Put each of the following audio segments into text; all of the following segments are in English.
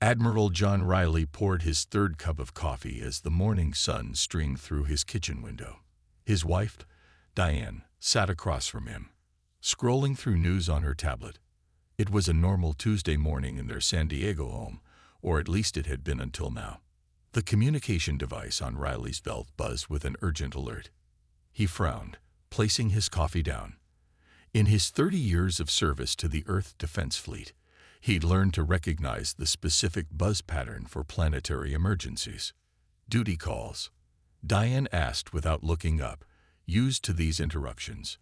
Admiral John Riley poured his third cup of coffee as the morning sun streamed through his kitchen window. His wife, Diane, sat across from him, scrolling through news on her tablet. It was a normal Tuesday morning in their San Diego home, or at least it had been until now. The communication device on Riley's belt buzzed with an urgent alert. He frowned, placing his coffee down. In his 30 years of service to the Earth Defense Fleet, he'd learned to recognize the specific buzz pattern for planetary emergencies. Duty calls, Diane asked without looking up, used to these interruptions.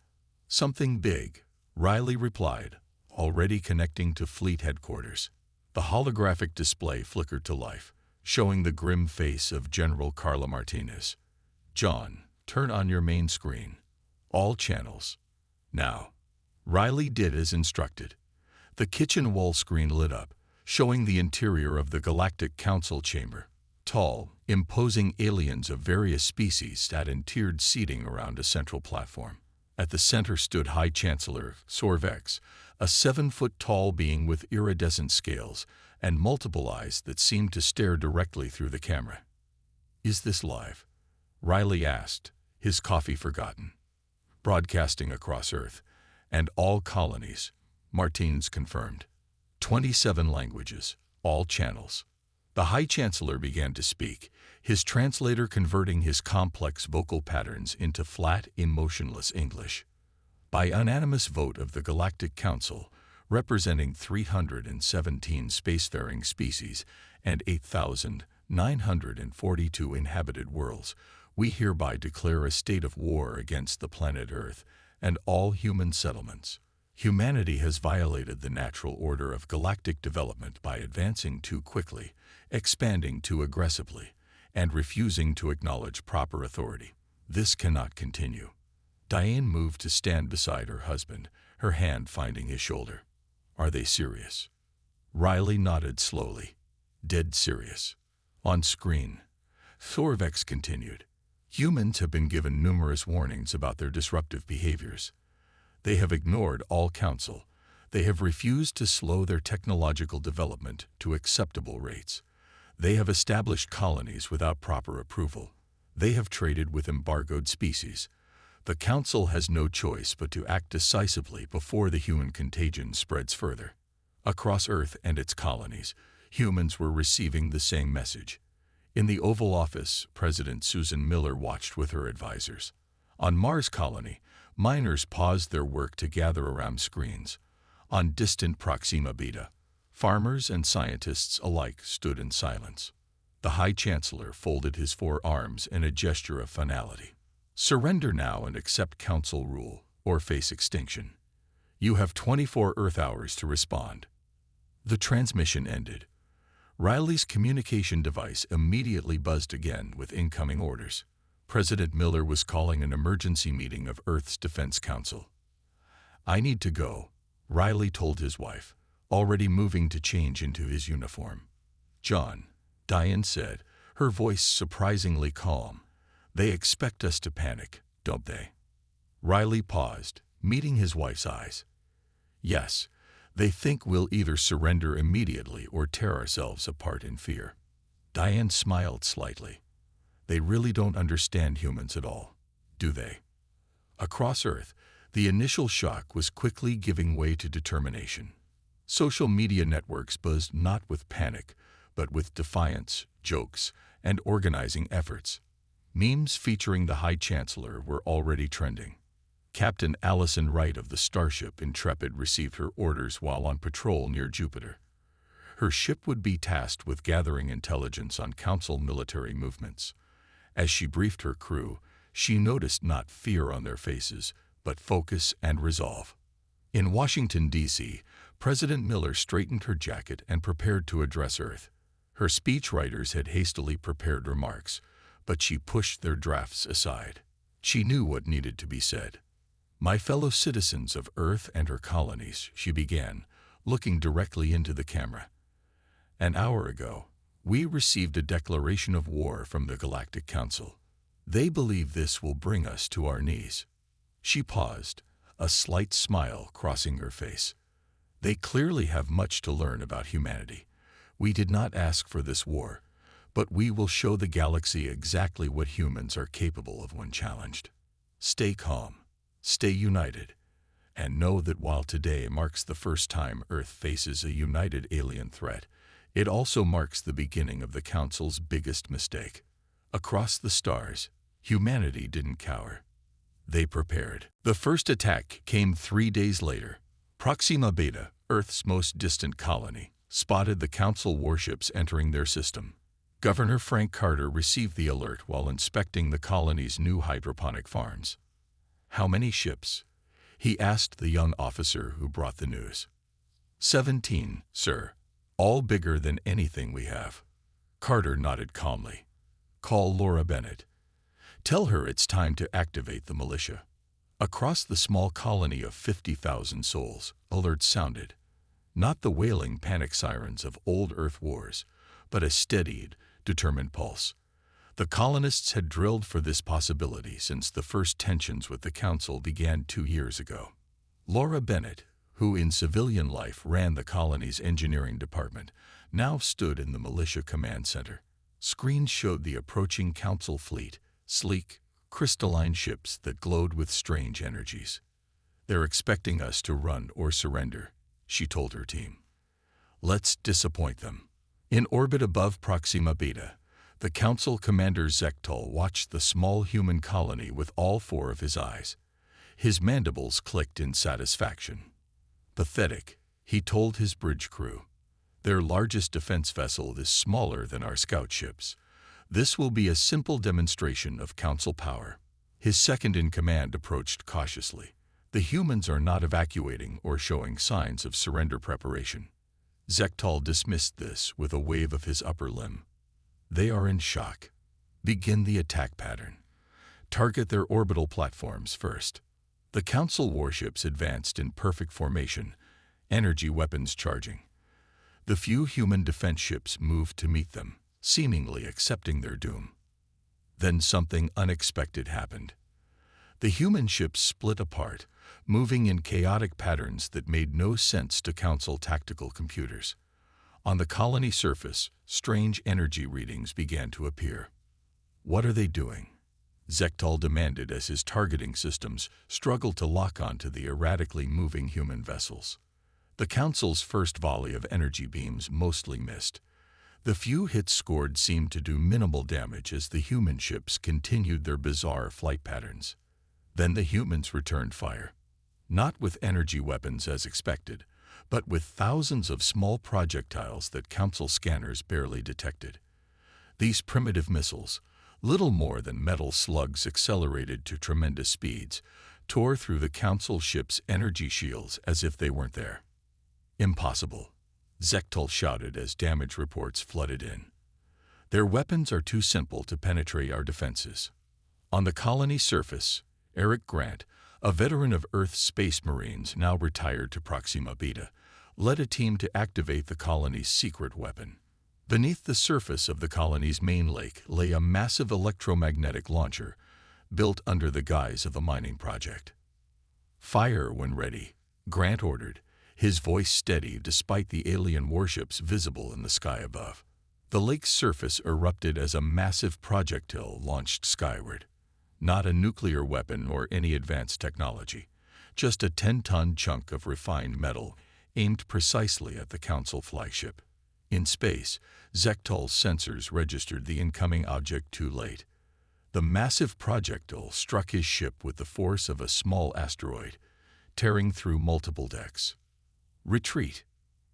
Something big, Riley replied, already connecting to fleet headquarters. The holographic display flickered to life, showing the grim face of General Carla Martinez. John, turn on your main screen. All channels. Now. Riley did as instructed. The kitchen wall screen lit up, showing the interior of the Galactic Council chamber. Tall, imposing aliens of various species sat in tiered seating around a central platform. At the center stood High Chancellor Sorvex, a 7-foot-tall being with iridescent scales and multiple eyes that seemed to stare directly through the camera. "Is this live?" Riley asked, his coffee forgotten. "Broadcasting across Earth and all colonies," Martinez confirmed. 27 languages, all channels. The High Chancellor began to speak, his translator converting his complex vocal patterns into flat, emotionless English. By unanimous vote of the Galactic Council, representing 317 spacefaring species and 8,942 inhabited worlds, we hereby declare a state of war against the planet Earth and all human settlements. Humanity has violated the natural order of galactic development by advancing too quickly, expanding too aggressively, and refusing to acknowledge proper authority. This cannot continue. Diane moved to stand beside her husband, her hand finding his shoulder. "Are they serious?" Riley nodded slowly. "Dead serious." On screen, Sorvex continued. "Humans have been given numerous warnings about their disruptive behaviors. They have ignored all counsel. They have refused to slow their technological development to acceptable rates. They have established colonies without proper approval. They have traded with embargoed species. The Council has no choice but to act decisively before the human contagion spreads further." Across Earth and its colonies, humans were receiving the same message. In the Oval Office, President Susan Miller watched with her advisors. On Mars colony, miners paused their work to gather around screens. On distant Proxima Beta, farmers and scientists alike stood in silence. The High Chancellor folded his 4 arms in a gesture of finality. "Surrender now and accept Council rule, or face extinction. You have 24 Earth hours to respond." The transmission ended. Riley's communication device immediately buzzed again with incoming orders. President Miller was calling an emergency meeting of Earth's Defense Council. "I need to go," Riley told his wife, already moving to change into his uniform. "John," Diane said, her voice surprisingly calm, "they expect us to panic, don't they?" Riley paused, meeting his wife's eyes. "Yes, they think we'll either surrender immediately or tear ourselves apart in fear." Diane smiled slightly. "They really don't understand humans at all, do they?" Across Earth, the initial shock was quickly giving way to determination. Social media networks buzzed not with panic, but with defiance, jokes, and organizing efforts. Memes featuring the High Chancellor were already trending. Captain Allison Wright of the starship Intrepid received her orders while on patrol near Jupiter. Her ship would be tasked with gathering intelligence on Council military movements. As she briefed her crew, she noticed not fear on their faces, but focus and resolve. In Washington, D.C., President Miller straightened her jacket and prepared to address Earth. Her speechwriters had hastily prepared remarks, but she pushed their drafts aside. She knew what needed to be said. "My fellow citizens of Earth and her colonies," she began, looking directly into the camera. "An hour ago, we received a declaration of war from the Galactic Council. They believe this will bring us to our knees." She paused, a slight smile crossing her face. "They clearly have much to learn about humanity, We did not ask for this war, but we will show the galaxy exactly what humans are capable of when challenged. Stay calm, stay united, and know that while today marks the first time Earth faces a united alien threat, it also marks the beginning of the Council's biggest mistake. Across the stars, humanity didn't cower. They prepared. The first attack came 3 days later. Proxima Beta, Earth's most distant colony, spotted the Council warships entering their system. Governor Frank Carter received the alert while inspecting the colony's new hydroponic farms. "How many ships?" he asked the young officer who brought the news. 17, sir. All bigger than anything we have." Carter nodded calmly. "Call Laura Bennett. Tell her it's time to activate the militia." Across the small colony of 50,000 souls, alerts sounded. Not the wailing panic sirens of old Earth wars, but a steadied, determined pulse. The colonists had drilled for this possibility since the first tensions with the Council began 2 years ago. Laura Bennett, who in civilian life ran the colony's engineering department, now stood in the militia command center. Screens showed the approaching Council fleet, sleek, crystalline ships that glowed with strange energies. "They're expecting us to run or surrender," she told her team. "Let's disappoint them." In orbit above Proxima Beta, the Council commander Zektal watched the small human colony with all 4 of his eyes. His mandibles clicked in satisfaction. "Pathetic," he told his bridge crew. "Their largest defense vessel is smaller than our scout ships. This will be a simple demonstration of Council power." His second-in-command approached cautiously. "The humans are not evacuating or showing signs of surrender preparation." Zektal dismissed this with a wave of his upper limb. "They are in shock. Begin the attack pattern. Target their orbital platforms first." The Council warships advanced in perfect formation, energy weapons charging. The few human defense ships moved to meet them, seemingly accepting their doom. Then something unexpected happened. The human ships split apart, moving in chaotic patterns that made no sense to Council tactical computers. On the colony surface, strange energy readings began to appear. "What are they doing?" Zektal demanded as his targeting systems struggled to lock onto the erratically moving human vessels. The Council's first volley of energy beams mostly missed. The few hits scored seemed to do minimal damage as the human ships continued their bizarre flight patterns. Then the humans returned fire. Not with energy weapons as expected, but with thousands of small projectiles that Council scanners barely detected. These primitive missiles, little more than metal slugs accelerated to tremendous speeds, tore through the Council ship's energy shields as if they weren't there. "Impossible," Zektal shouted as damage reports flooded in. "Their weapons are too simple to penetrate our defenses." On the colony surface, Eric Grant, a veteran of Earth's Space Marines now retired to Proxima Beta, led a team to activate the colony's secret weapon. Beneath the surface of the colony's main lake lay a massive electromagnetic launcher, built under the guise of a mining project. "Fire when ready," Grant ordered, his voice steady despite the alien warships visible in the sky above. The lake's surface erupted as a massive projectile launched skyward. Not a nuclear weapon or any advanced technology, just a 10-ton chunk of refined metal aimed precisely at the Council flagship. In space, Zektal's sensors registered the incoming object too late. The massive projectile struck his ship with the force of a small asteroid, tearing through multiple decks. "Retreat.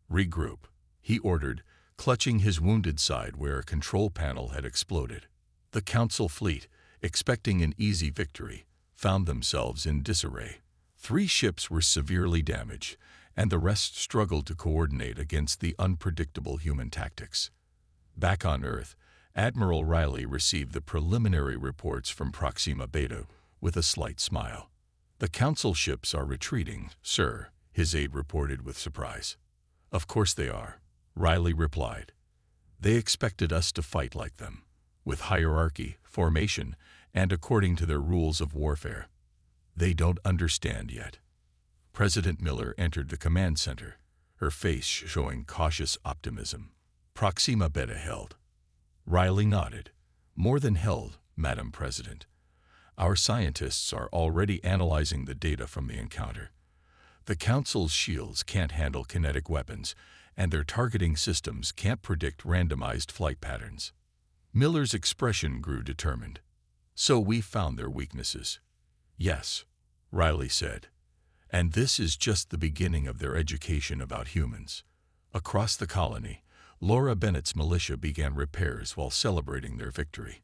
Regroup," he ordered, clutching his wounded side where a control panel had exploded. The Council fleet, expecting an easy victory, found themselves in disarray. 3 ships were severely damaged, and the rest struggled to coordinate against the unpredictable human tactics. Back on Earth, Admiral Riley received the preliminary reports from Proxima Beta with a slight smile. "The Council ships are retreating, sir," his aide reported with surprise. "Of course they are," Riley replied. "They expected us to fight like them, with hierarchy, formation, and according to their rules of warfare. They don't understand yet." President Miller entered the command center, her face showing cautious optimism. Proxima Beta held. Riley nodded. More than held, Madam President. Our scientists are already analyzing the data from the encounter. The Council's shields can't handle kinetic weapons, and their targeting systems can't predict randomized flight patterns. Miller's expression grew determined. So we found their weaknesses. Yes, Riley said. And this is just the beginning of their education about humans. Across the colony, Laura Bennett's militia began repairs while celebrating their victory.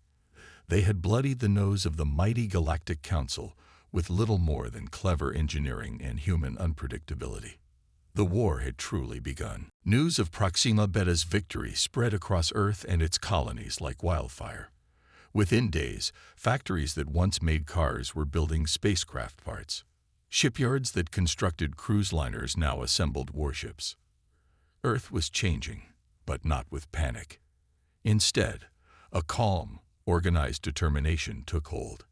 They had bloodied the nose of the mighty Galactic Council with little more than clever engineering and human unpredictability. The war had truly begun. News of Proxima Beta's victory spread across Earth and its colonies like wildfire. Within days, factories that once made cars were building spacecraft parts. Shipyards that constructed cruise liners now assembled warships. Earth was changing, but not with panic. Instead, a calm, organized determination took hold.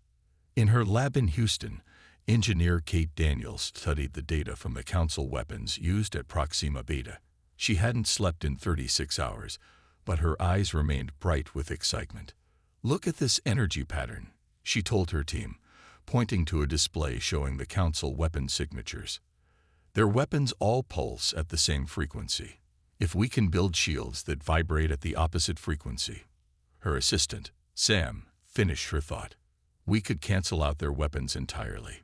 In her lab in Houston, engineer Kate Daniels studied the data from the Council weapons used at Proxima Beta. She hadn't slept in 36 hours, but her eyes remained bright with excitement. "Look at this energy pattern," she told her team, pointing to a display showing the Council weapon signatures. "Their weapons all pulse at the same frequency. If we can build shields that vibrate at the opposite frequency," her assistant, Sam, finished her thought, "we could cancel out their weapons entirely."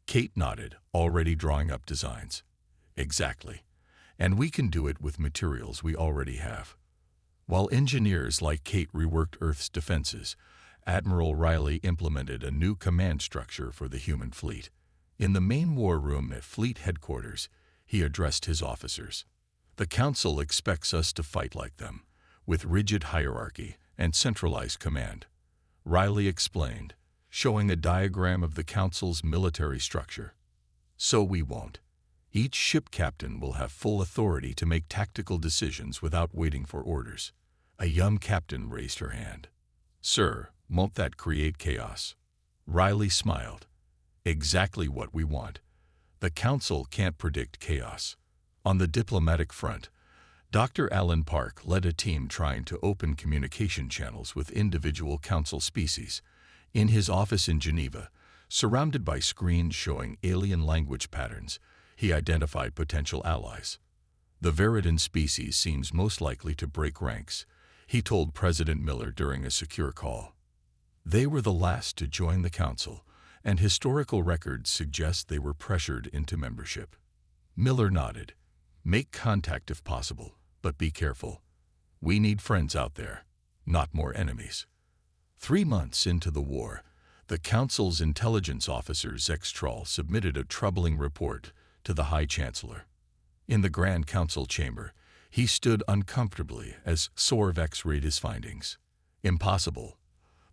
Kate nodded, already drawing up designs. "Exactly. And we can do it with materials we already have." While engineers like Kate reworked Earth's defenses, Admiral Riley implemented a new command structure for the human fleet. In the main war room at Fleet Headquarters, he addressed his officers. "The Council expects us to fight like them, with rigid hierarchy and centralized command," Riley explained, showing a diagram of the Council's military structure. "So we won't. Each ship captain will have full authority to make tactical decisions without waiting for orders." A young captain raised her hand. "Sir, won't that create chaos?" Riley smiled. "Exactly what we want. The Council can't predict chaos." On the diplomatic front, Dr. Alan Park led a team trying to open communication channels with individual Council species. In his office in Geneva, surrounded by screens showing alien language patterns, he identified potential allies. "The Veridan species seems most likely to break ranks," he told President Miller during a secure call. They were the last to join the Council, and historical records suggest they were pressured into membership. Miller nodded. "Make contact if possible, but be careful. We need friends out there, not more enemies." 3 months into the war, the Council's intelligence officer Zextrol submitted a troubling report to the High Chancellor. In the Grand Council chamber, he stood uncomfortably as Sorvex read his findings. "Impossible,"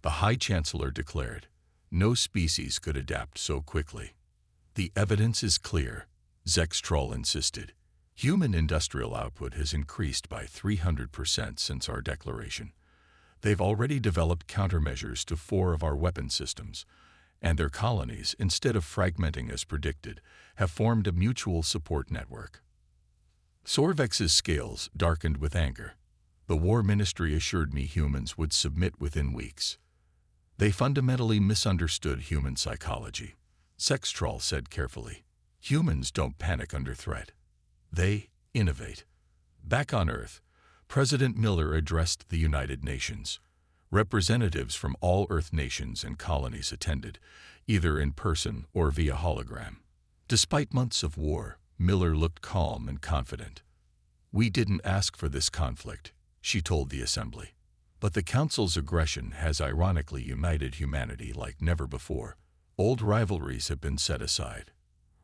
the High Chancellor declared. "No species could adapt so quickly." "The evidence is clear," Zextrol insisted. "Human industrial output has increased by 300% since our declaration. They've already developed countermeasures to 4 of our weapon systems, and their colonies, instead of fragmenting as predicted, have formed a mutual support network." Sorvex's scales darkened with anger. "The War Ministry assured me humans would submit within weeks. They fundamentally misunderstood human psychology," Zextrol said carefully. "Humans don't panic under threat. They innovate." Back on Earth, President Miller addressed the United Nations. Representatives from all Earth nations and colonies attended, either in person or via hologram. Despite months of war, Miller looked calm and confident. "We didn't ask for this conflict," she told the Assembly. "But the Council's aggression has ironically united humanity like never before. Old rivalries have been set aside.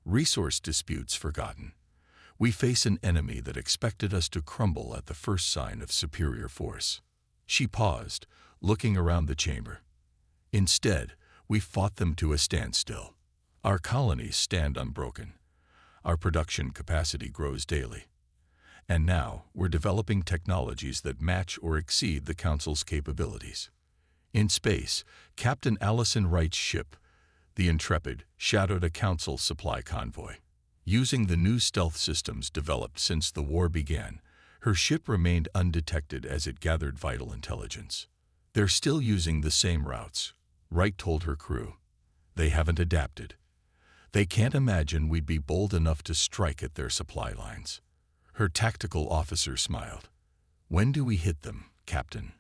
Resource disputes forgotten. We face an enemy that expected us to crumble at the first sign of superior force." She paused, looking around the chamber. "Instead, we fought them to a standstill. Our colonies stand unbroken. Our production capacity grows daily. And now we're developing technologies that match or exceed the Council's capabilities." In space, Captain Allison Wright's ship, the Intrepid, shadowed a Council supply convoy. Using the new stealth systems developed since the war began, Her ship remained undetected as it gathered vital intelligence. They're still using the same routes, Wright told her crew. They haven't adapted. They can't imagine we'd be bold enough to strike at their supply lines. Her tactical officer smiled. When do we hit them, Captain?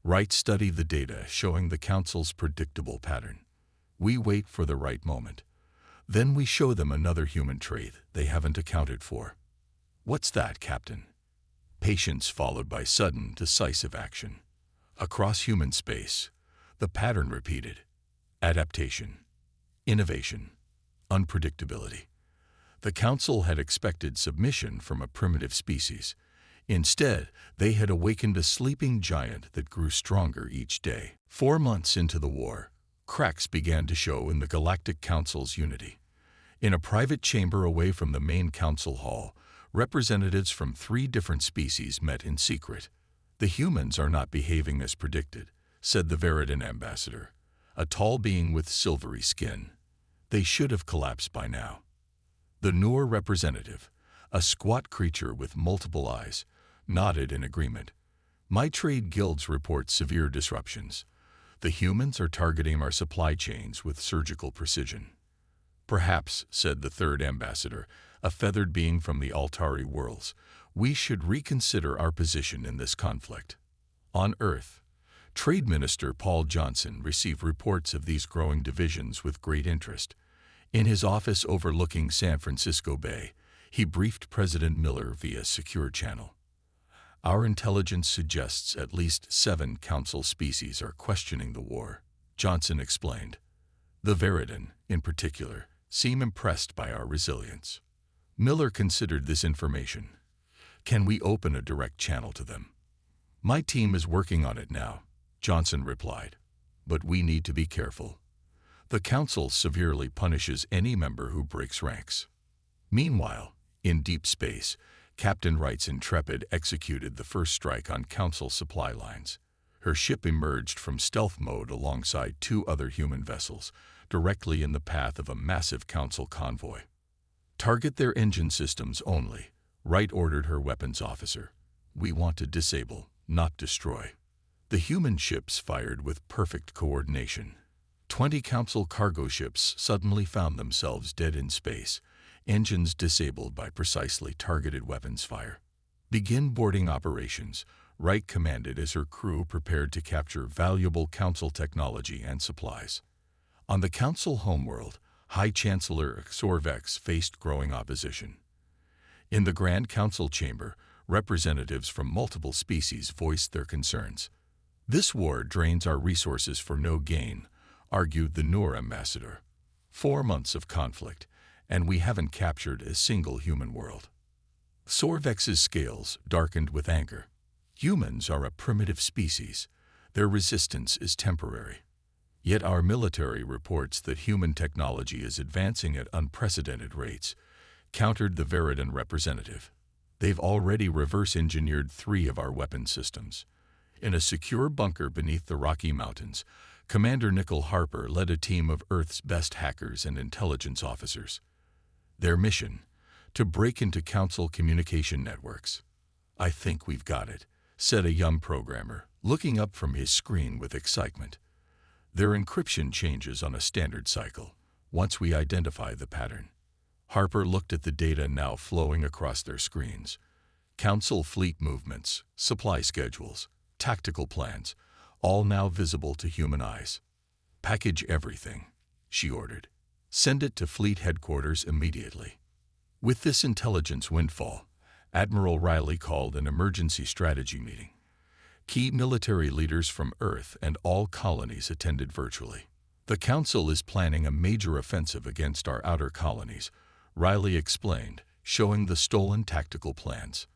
Wright studied the data showing the Council's predictable pattern. We wait for the right moment. Then we show them another human trait they haven't accounted for. What's that, Captain? Patience followed by sudden, decisive action. Across human space, the pattern repeated. Adaptation, innovation, unpredictability. The Council had expected submission from a primitive species. Instead, they had awakened a sleeping giant that grew stronger each day. 4 months into the war, cracks began to show in the Galactic Council's unity. In a private chamber away from the main council hall, representatives from 3 different species met in secret. The humans are not behaving as predicted, said the Veridan ambassador, a tall being with silvery skin. They should have collapsed by now. The Noor representative, a squat creature with multiple eyes, nodded in agreement. My trade guilds report severe disruptions. The humans are targeting our supply chains with surgical precision. Perhaps, said the third ambassador, a feathered being from the Altari worlds, we should reconsider our position in this conflict. On Earth, Trade Minister Paul Johnson received reports of these growing divisions with great interest. In his office overlooking San Francisco Bay, he briefed President Miller via secure channel. Our intelligence suggests at least 7 council species are questioning the war, Johnson explained. The Veridan, in particular, seem impressed by our resilience. Miller considered this information. Can we open a direct channel to them? My team is working on it now, Johnson replied. But we need to be careful. The Council severely punishes any member who breaks ranks. Meanwhile, in deep space, Captain Wright's Intrepid executed the first strike on Council supply lines. Her ship emerged from stealth mode alongside 2 other human vessels, directly in the path of a massive Council convoy. Target their engine systems only, Wright ordered her weapons officer. We want to disable, not destroy. The human ships fired with perfect coordination. 20 Council cargo ships suddenly found themselves dead in space, engines disabled by precisely targeted weapons fire. Begin boarding operations, Wright commanded as her crew prepared to capture valuable Council technology and supplies. On the Council homeworld, High Chancellor Sorvex faced growing opposition. In the Grand Council chamber, representatives from multiple species voiced their concerns. This war drains our resources for no gain, argued the Noor ambassador. 4 months of conflict, and we haven't captured a single human world. Sorvex's scales darkened with anger. Humans are a primitive species. Their resistance is temporary. Yet our military reports that human technology is advancing at unprecedented rates, countered the Veridan representative. They've already reverse-engineered 3 of our weapon systems. In a secure bunker beneath the Rocky Mountains, Commander Nickel Harper led a team of Earth's best hackers and intelligence officers. Their mission, to break into Council communication networks. I think we've got it, said a young programmer, looking up from his screen with excitement. Their encryption changes on a standard cycle, once we identify the pattern. Harper looked at the data now flowing across their screens. Council fleet movements, supply schedules, tactical plans, all now visible to human eyes. Package everything, she ordered. Send it to fleet headquarters immediately. With this intelligence windfall, Admiral Riley called an emergency strategy meeting. Key military leaders from Earth and all colonies attended virtually. The Council is planning a major offensive against our outer colonies, Riley explained, showing the stolen tactical plans.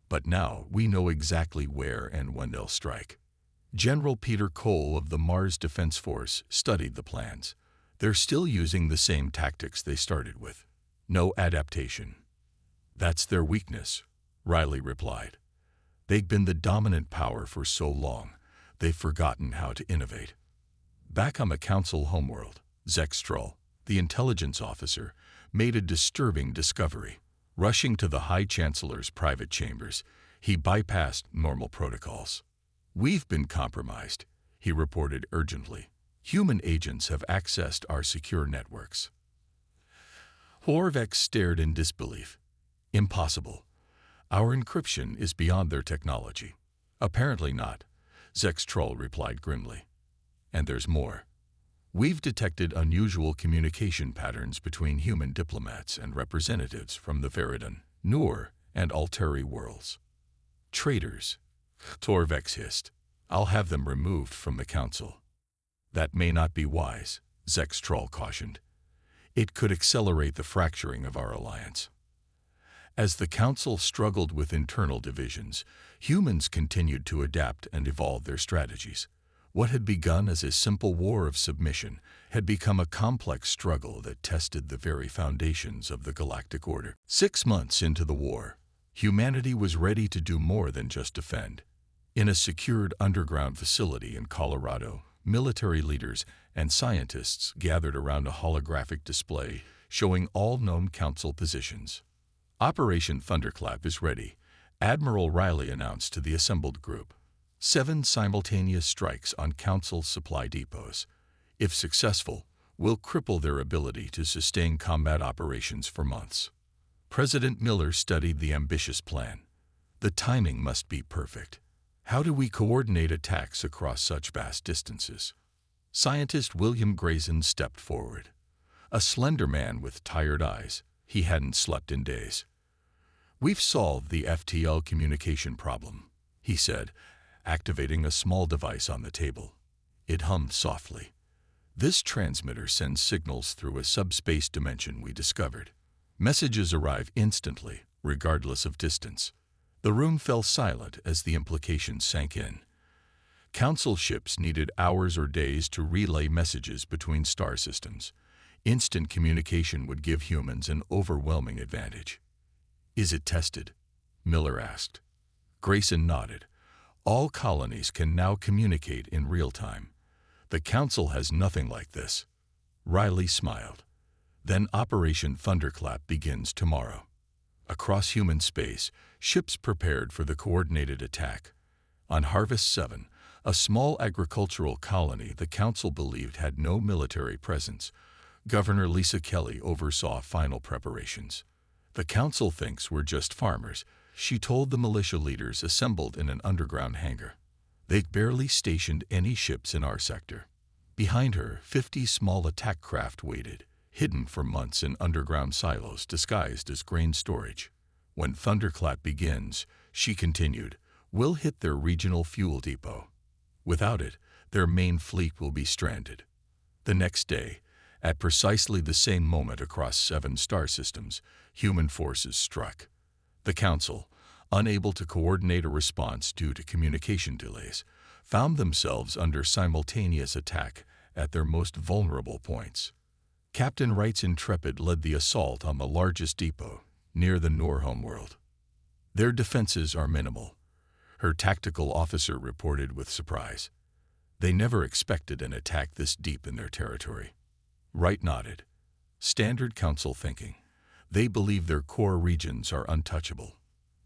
But now we know exactly where and when they'll strike. General Peter Cole of the Mars Defense Force studied the plans. They're still using the same tactics they started with. No adaptation. That's their weakness, Riley replied. They've been the dominant power for so long, they've forgotten how to innovate. Back on the Council homeworld, Zextral, the intelligence officer, made a disturbing discovery. Rushing to the High Chancellor's private chambers, He bypassed normal protocols. "We've been compromised," he reported urgently. "Human agents have accessed our secure networks." Horvex stared in disbelief. "Impossible. Our encryption is beyond their technology." "Apparently not," Zextroll replied grimly. "And there's more. We've detected unusual communication patterns between human diplomats and representatives from the Veridan, Noor, and Alteri worlds." "Traitors," Torvex hissed. "I'll have them removed from the Council." "That may not be wise," Zextroll cautioned. "It could accelerate the fracturing of our alliance." As the Council struggled with internal divisions, humans continued to adapt and evolve their strategies. What had begun as a simple war of submission had become a complex struggle that tested the very foundations of the galactic order. 6 months into the war, humanity was ready to do more than just defend. In a secured underground facility in Colorado, military leaders and scientists gathered around a holographic display showing all known Council positions. "Operation Thunderclap is ready," Admiral Riley announced to the assembled group. 7 simultaneous strikes on Council supply depots. If successful, will cripple their ability to sustain combat operations for months. President Miller studied the ambitious plan. "The timing must be perfect. How do we coordinate attacks across such vast distances?" Scientist William Grayson stepped forward. A slender man with tired eyes, he hadn't slept in days. "We've solved the FTL communication problem," he said, activating a small device on the table. It hummed softly. "This transmitter sends signals through a subspace dimension we discovered. Messages arrive instantly, regardless of distance." The room fell silent as the implications sank in. Council ships needed hours or days to relay messages between star systems. Instant communication would give humans an overwhelming advantage. "Is it tested?" Miller asked. Grayson nodded. "All colonies can now communicate in real time. The Council has nothing like this." Riley smiled. "Then Operation Thunderclap begins tomorrow." Across human space, ships prepared for the coordinated attack. On Harvest 7, a small agricultural colony the Council believed had no military presence, Governor Lisa Kelly oversaw final preparations. "The Council thinks we're just farmers," she told the militia leaders assembled in an underground hangar. "They'd barely stationed any ships in our sector." Behind her, 50 small attack craft waited, hidden for months in underground silos disguised as grain storage. "When Thunderclap begins," she continued, "we'll hit their regional fuel depot. Without it, their main fleet will be stranded." The next day, at precisely the same moment across 7 star systems, human forces struck. The Council, unable to coordinate a response due to communication delays, found themselves under simultaneous attack at their most vulnerable points. Captain Wright's Intrepid led the assault on the largest depot, near the Noor homeworld. "Their defenses are minimal," her tactical officer reported with surprise. "They never expected an attack this deep in their territory." Wright nodded. "Standard Council thinking. They believe their core regions are untouchable."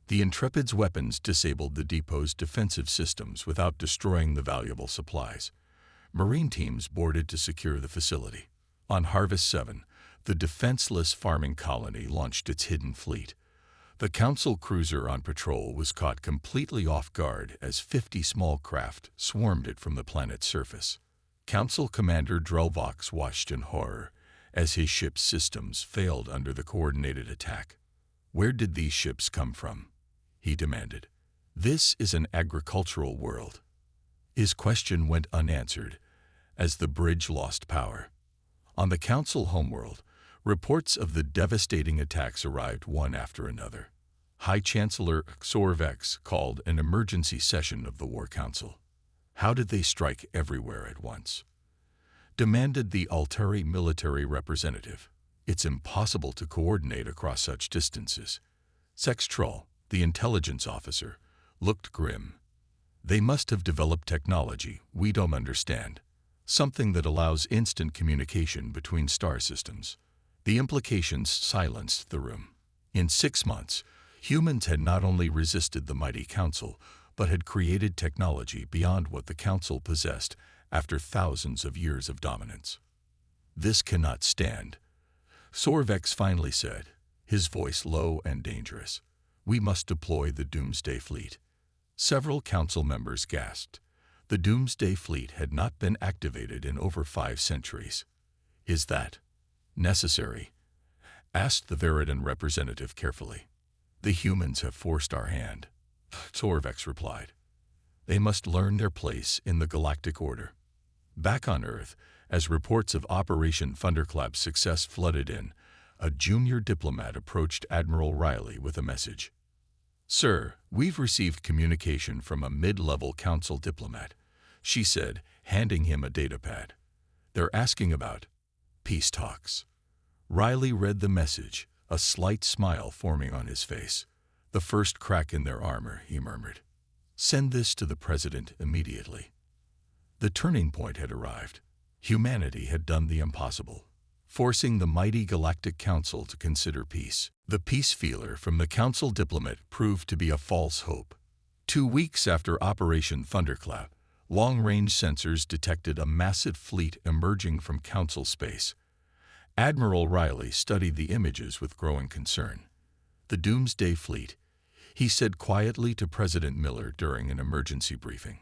The Intrepid's weapons disabled the depot's defensive systems without destroying the valuable supplies. Marine teams boarded to secure the facility. On Harvest 7, the defenseless farming colony launched its hidden fleet. The Council cruiser on patrol was caught completely off guard as 50 small craft swarmed it from the planet's surface. Council Commander Drelvox watched in horror as his ship's systems failed under the coordinated attack. "Where did these ships come from?" he demanded. "This is an agricultural world." His question went unanswered as the bridge lost power. On the Council homeworld, reports of the devastating attacks arrived one after another. High Chancellor Xorvex called an emergency session of the War Council. "How did they strike everywhere at once?" demanded the Alteri military representative. "It's impossible to coordinate across such distances." Zextroll, the intelligence officer, looked grim. "They must have developed technology we don't understand. Something that allows instant communication between star systems." The implications silenced the room. In 6 months, Humans had not only resisted the mighty council, but had created technology beyond what the council possessed after thousands of years of dominance. "This cannot stand," Sorvex finally said, his voice low and dangerous. "We must deploy the Doomsday Fleet." Several council members gasped. The Doomsday Fleet had not been activated in over 5 centuries. "Is that necessary?" asked the Veridan representative carefully. "The humans have forced our hand," Sorvex replied. "They must learn their place in the galactic order." Back on Earth, as reports of Operation Thunderclap's success flooded in, a junior diplomat approached Admiral Riley with a message. "Sir, we've received communication from a mid-level council diplomat," she said, handing him a datapad. "They're asking about peace talks." Riley read the message, a slight smile forming on his face. "The first crack in their armor," he murmured. "Send this to the President immediately." The turning point had arrived. Humanity had done the impossible, forcing the mighty Galactic Council to consider peace. The peace feeler from the council diplomat proved to be a false hope. 2 weeks after Operation Thunderclap, long-range sensors detected a massive fleet emerging from council space. Admiral Riley studied the images with growing concern. "The Doomsday Fleet," he said quietly to President Miller during an emergency briefing.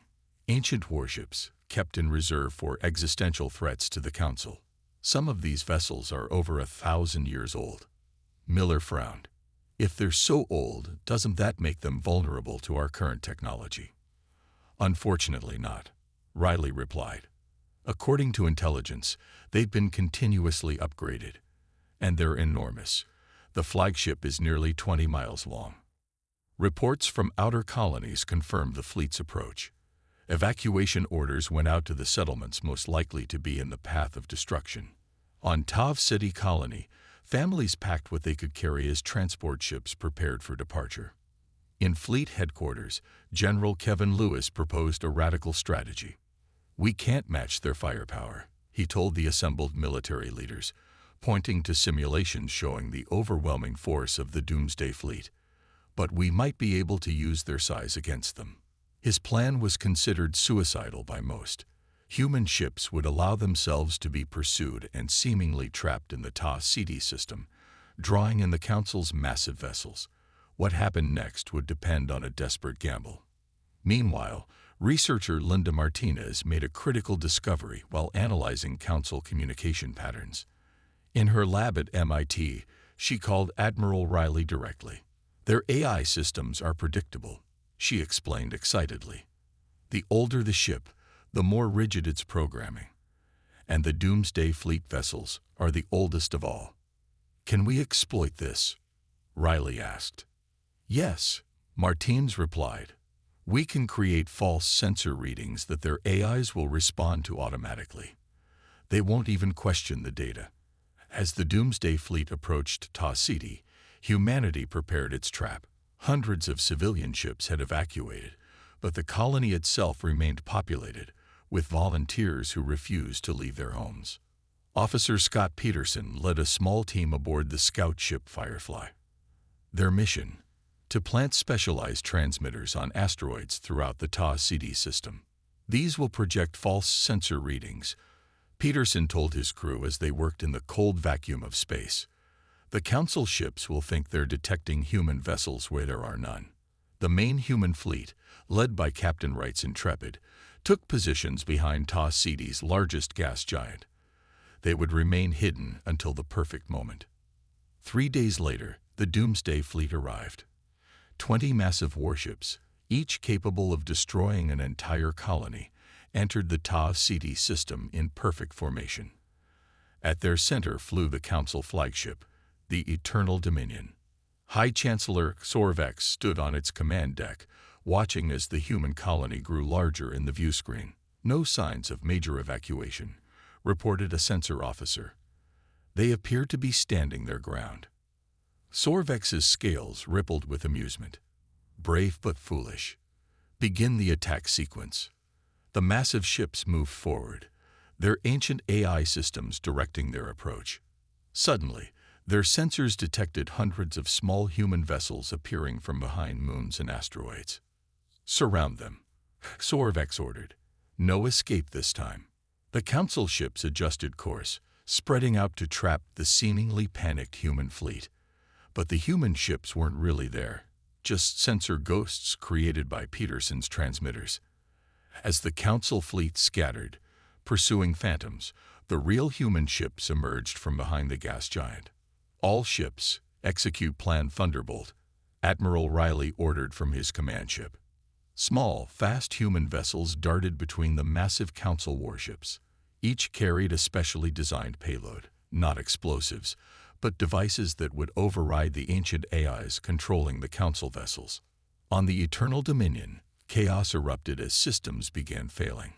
"Ancient warships, kept in reserve for existential threats to the Council. Some of these vessels are over 1,000 years old." Miller frowned. "If they're so old, doesn't that make them vulnerable to our current technology?" "Unfortunately not," Riley replied. "According to intelligence, they've been continuously upgraded. And they're enormous. The flagship is nearly 20 miles long." Reports from outer colonies confirmed the fleet's approach. Evacuation orders went out to the settlements most likely to be in the path of destruction. On Tav City Colony, families packed what they could carry as transport ships prepared for departure. In Fleet Headquarters, General Kevin Lewis proposed a radical strategy. "We can't match their firepower," he told the assembled military leaders, pointing to simulations showing the overwhelming force of the Doomsday Fleet. "But we might be able to use their size against them." His plan was considered suicidal by most. Human ships would allow themselves to be pursued and seemingly trapped in the Ta Ceti system, drawing in the Council's massive vessels. What happened next would depend on a desperate gamble. Meanwhile, researcher Linda Martinez made a critical discovery while analyzing Council communication patterns. In her lab at MIT, she called Admiral Riley directly. "Their AI systems are predictable," she explained excitedly. "The older the ship, the more rigid its programming. And the Doomsday Fleet vessels are the oldest of all." "Can we exploit this?" Riley asked. "Yes," Martins replied. "We can create false sensor readings that their AIs will respond to automatically. They won't even question the data." As the Doomsday Fleet approached Ta Ceti, humanity prepared its trap. Hundreds of civilian ships had evacuated, but the colony itself remained populated, with volunteers who refused to leave their homes. Officer Scott Peterson led a small team aboard the scout ship Firefly. Their mission: to plant specialized transmitters on asteroids throughout the Ta Ceti system. "These will project false sensor readings," Peterson told his crew as they worked in the cold vacuum of space. "The Council ships will think they're detecting human vessels where there are none." The main human fleet, led by Captain Wright's Intrepid, took positions behind Ta Ceti's largest gas giant. They would remain hidden until the perfect moment. 3 days later, the Doomsday Fleet arrived. 20 massive warships, each capable of destroying an entire colony, entered the Ta Ceti system in perfect formation. At their center flew the Council flagship, the Eternal Dominion. High Chancellor Sorvex stood on its command deck, watching as the human colony grew larger in the viewscreen. "No signs of major evacuation," reported a sensor officer. "They appear to be standing their ground." Sorvex's scales rippled with amusement. "Brave but foolish. Begin the attack sequence." The massive ships moved forward, their ancient AI systems directing their approach. Suddenly, Their sensors detected hundreds of small human vessels appearing from behind moons and asteroids. "Surround them," Sorvex ordered. "No escape this time." The Council ships adjusted course, spreading out to trap the seemingly panicked human fleet. But the human ships weren't really there, just sensor ghosts created by Peterson's transmitters. As the Council fleet scattered, pursuing phantoms, the real human ships emerged from behind the gas giant. "All ships, execute Plan Thunderbolt," Admiral Riley ordered from his command ship. Small, fast human vessels darted between the massive Council warships. Each carried a specially designed payload, not explosives, but devices that would override the ancient AIs controlling the Council vessels. On the Eternal Dominion, chaos erupted as systems began failing.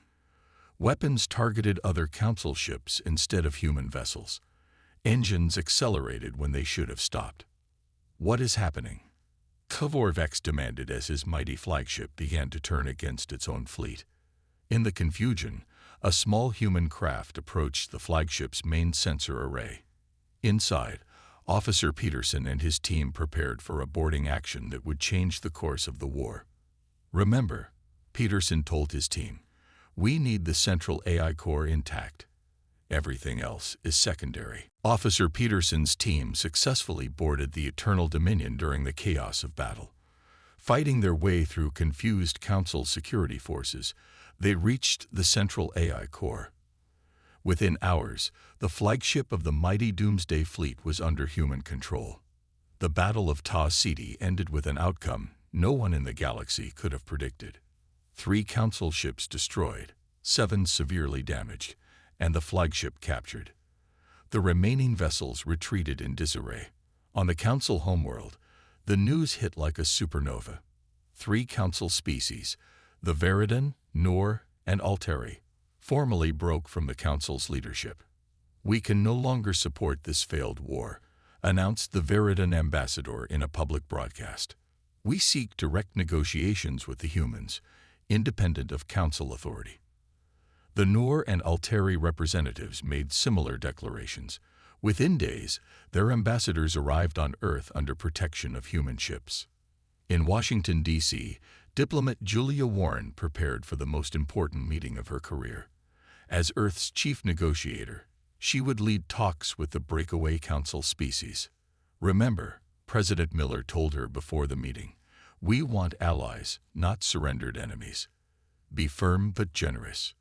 Weapons targeted other Council ships instead of human vessels. Engines accelerated when they should have stopped. "What is happening?" Sorvex demanded as his mighty flagship began to turn against its own fleet. In the confusion, a small human craft approached the flagship's main sensor array. Inside, Officer Peterson and his team prepared for a boarding action that would change the course of the war. "Remember," Peterson told his team, "we need the central AI core intact. Everything else is secondary." Officer Peterson's team successfully boarded the Eternal Dominion during the chaos of battle. Fighting their way through confused Council security forces, they reached the central AI core. Within hours, the flagship of the mighty Doomsday Fleet was under human control. The Battle of Ta City ended with an outcome no one in the galaxy could have predicted. 3 Council ships destroyed, 7 severely damaged, and the flagship captured. The remaining vessels retreated in disarray. On the Council homeworld, the news hit like a supernova. 3 Council species, the Veridan, Noor, and Alteri, formally broke from the Council's leadership. "We can no longer support this failed war," announced the Veridan ambassador in a public broadcast. "We seek direct negotiations with the humans, independent of Council authority." The Noor and Alteri representatives made similar declarations. Within days, their ambassadors arrived on Earth under protection of human ships. In Washington, D.C., diplomat Julia Warren prepared for the most important meeting of her career. As Earth's chief negotiator, she would lead talks with the breakaway Council species. "Remember," President Miller told her before the meeting, "we want allies, not surrendered enemies. Be firm but generous."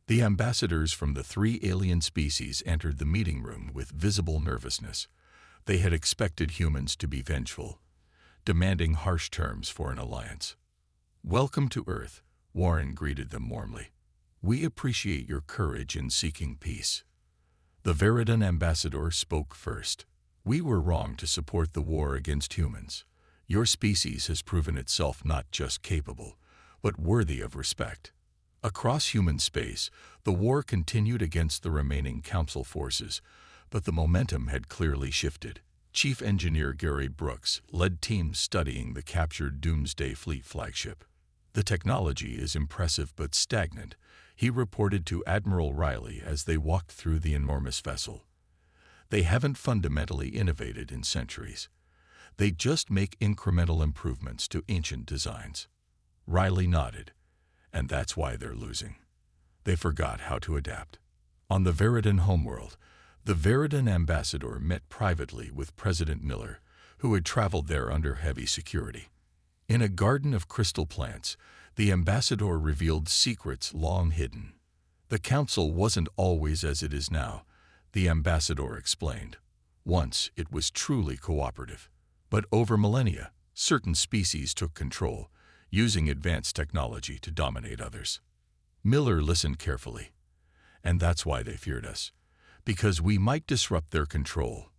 The ambassadors from the 3 alien species entered the meeting room with visible nervousness. They had expected humans to be vengeful, demanding harsh terms for an alliance. "Welcome to Earth," Warren greeted them warmly. "We appreciate your courage in seeking peace." The Veridan ambassador spoke first. "We were wrong to support the war against humans. Your species has proven itself not just capable, but worthy of respect." Across human space, the war continued against the remaining Council forces, but the momentum had clearly shifted. Chief Engineer Gary Brooks led teams studying the captured Doomsday Fleet flagship. "The technology is impressive but stagnant," he reported to Admiral Riley as they walked through the enormous vessel. "They haven't fundamentally innovated in centuries. They just make incremental improvements to ancient designs." Riley nodded. "And that's why they're losing. They forgot how to adapt." On the Veridan homeworld, the Veridan ambassador met privately with President Miller, who had traveled there under heavy security. In a garden of crystal plants, the ambassador revealed secrets long hidden. "The Council wasn't always as it is now," the ambassador explained. "Once it was truly cooperative. But over millennia, certain species took control, using advanced technology to dominate others." Miller listened carefully. "And that's why they feared us, because we might disrupt their control."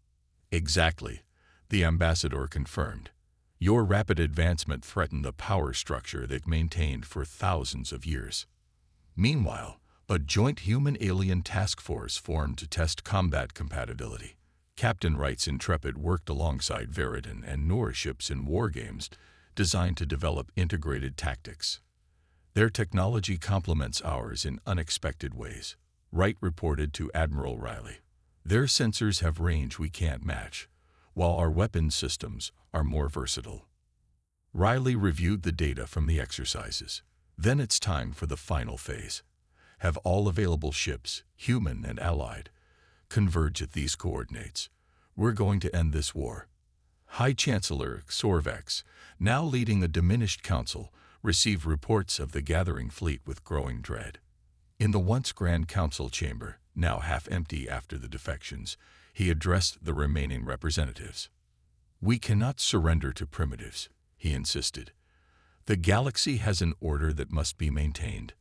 "Exactly," the ambassador confirmed. "Your rapid advancement threatened the power structure they've maintained for thousands of years." Meanwhile, a joint human-alien task force formed to test combat compatibility. Captain Wright's Intrepid worked alongside Veridan and Noor ships in war games designed to develop integrated tactics. "Their technology complements ours in unexpected ways," Wright reported to Admiral Riley. "Their sensors have range we can't match, while our weapons systems are more versatile. Riley reviewed the data from the exercises. Then it's time for the final phase. Have all available ships, human and allied, converge at these coordinates. We're going to end this war. High Chancellor Sorvex, now leading a diminished council, received reports of the gathering fleet with growing dread. In the once Grand Council chamber, now half empty after the defections, he addressed the remaining representatives. "We cannot surrender to primitives," he insisted. "The galaxy has an order that must be maintained."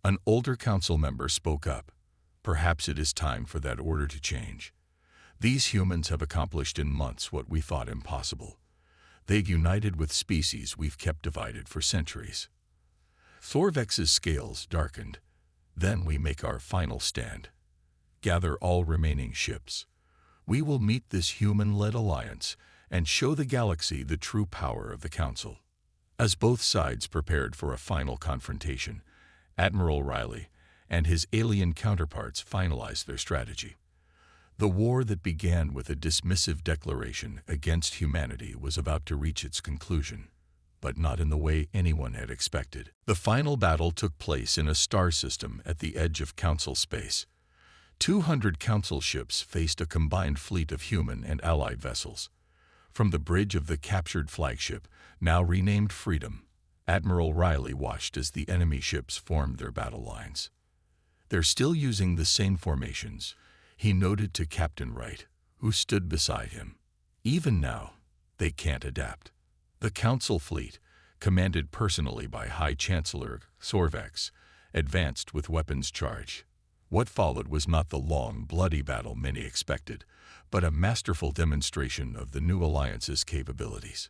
An older council member spoke up. "Perhaps it is time for that order to change. These humans have accomplished in months what we thought impossible. They've united with species we've kept divided for centuries." Thorvex's scales darkened. "Then we make our final stand. Gather all remaining ships. We will meet this human-led alliance and show the galaxy the true power of the Council." As both sides prepared for a final confrontation, Admiral Riley and his alien counterparts finalized their strategy. The war that began with a dismissive declaration against humanity was about to reach its conclusion, but not in the way anyone had expected. The final battle took place in a star system at the edge of Council space. 200 Council ships faced a combined fleet of human and allied vessels. From the bridge of the captured flagship, now renamed Freedom, Admiral Riley watched as the enemy ships formed their battle lines. "They're still using the same formations," he noted to Captain Wright, who stood beside him. "Even now, they can't adapt." The Council fleet, commanded personally by High Chancellor Sorvex, advanced with weapons charge. What followed was not the long, bloody battle many expected, but a masterful demonstration of the new alliance's capabilities.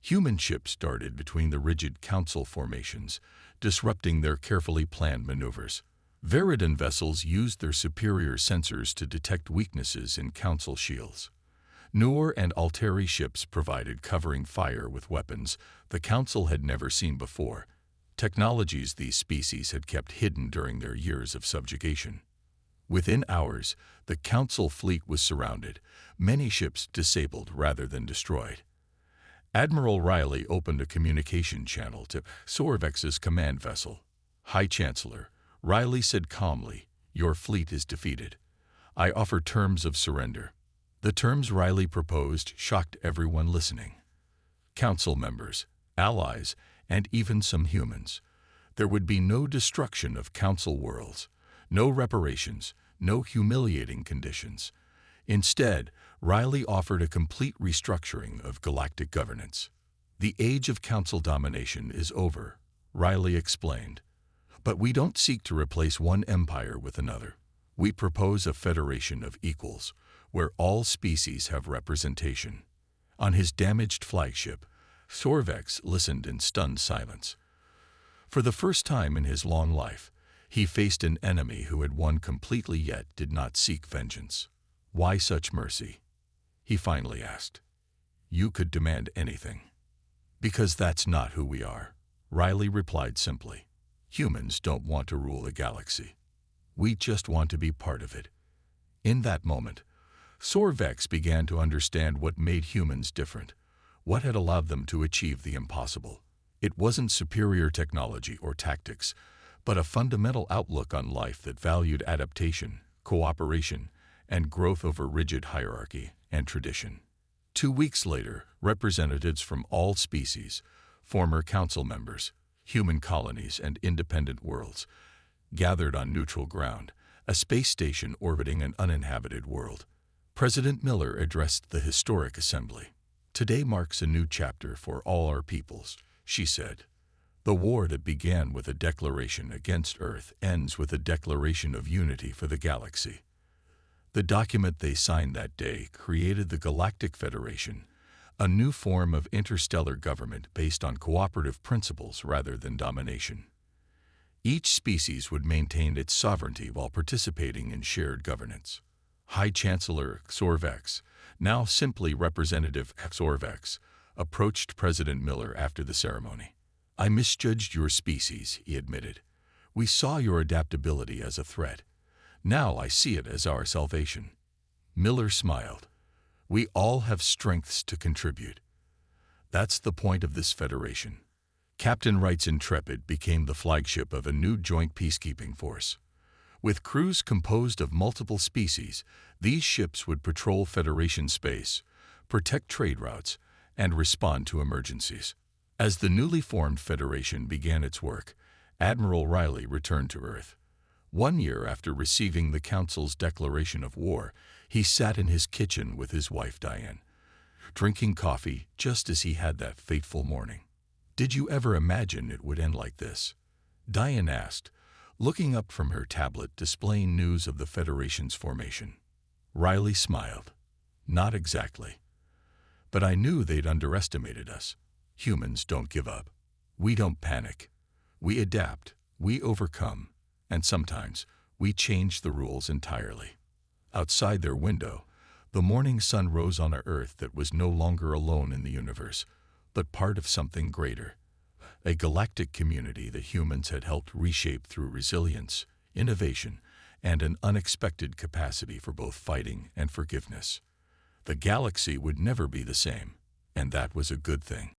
Human ships darted between the rigid Council formations, disrupting their carefully planned maneuvers. Veridan vessels used their superior sensors to detect weaknesses in Council shields. Noor and Alteri ships provided covering fire with weapons the Council had never seen before, technologies these species had kept hidden during their years of subjugation. Within hours, the Council fleet was surrounded, many ships disabled rather than destroyed. Admiral Riley opened a communication channel to Sorvex's command vessel. "High Chancellor," Riley said calmly, "your fleet is defeated. I offer terms of surrender." The terms Riley proposed shocked everyone listening. Council members, allies, and even some humans. There would be no destruction of Council worlds, no reparations, no humiliating conditions. Instead, Riley offered a complete restructuring of galactic governance. "The age of Council domination is over," Riley explained. "But we don't seek to replace one empire with another. We propose a federation of equals, where all species have representation." On his damaged flagship, Sorvex listened in stunned silence. For the first time in his long life, he faced an enemy who had won completely yet did not seek vengeance. "Why such mercy?" he finally asked. "You could demand anything." "Because that's not who we are," Riley replied simply. "Humans don't want to rule the galaxy. We just want to be part of it." In that moment, Sorvex began to understand what made humans different, what had allowed them to achieve the impossible. It wasn't superior technology or tactics, but a fundamental outlook on life that valued adaptation, cooperation, and growth over rigid hierarchy and tradition. 2 weeks later, representatives from all species, former council members, human colonies, and independent worlds, gathered on neutral ground, a space station orbiting an uninhabited world. President Miller addressed the historic assembly. "Today marks a new chapter for all our peoples," she said. "The war that began with a declaration against Earth ends with a declaration of unity for the galaxy." The document they signed that day created the Galactic Federation, a new form of interstellar government based on cooperative principles rather than domination. Each species would maintain its sovereignty while participating in shared governance. High Chancellor Sorvex, now simply Representative Sorvex, approached President Miller after the ceremony. "I misjudged your species," he admitted. "We saw your adaptability as a threat. Now I see it as our salvation." Miller smiled. We all have strengths to contribute. That's the point of this federation. Captain Wright's Intrepid became the flagship of a new joint peacekeeping force. With crews composed of multiple species, these ships would patrol Federation space, protect trade routes, and respond to emergencies. As the newly formed Federation began its work, Admiral Riley returned to Earth. 1 year after receiving the Council's declaration of war, he sat in his kitchen with his wife Diane, drinking coffee just as he had that fateful morning. "Did you ever imagine it would end like this?" Diane asked, looking up from her tablet displaying news of the Federation's formation. Riley smiled. "Not exactly. But I knew they'd underestimated us. Humans don't give up. We don't panic. We adapt, we overcome, and sometimes we change the rules entirely." Outside their window, the morning sun rose on an Earth that was no longer alone in the universe, but part of something greater. A galactic community that humans had helped reshape through resilience, innovation, and an unexpected capacity for both fighting and forgiveness. The galaxy would never be the same, and that was a good thing.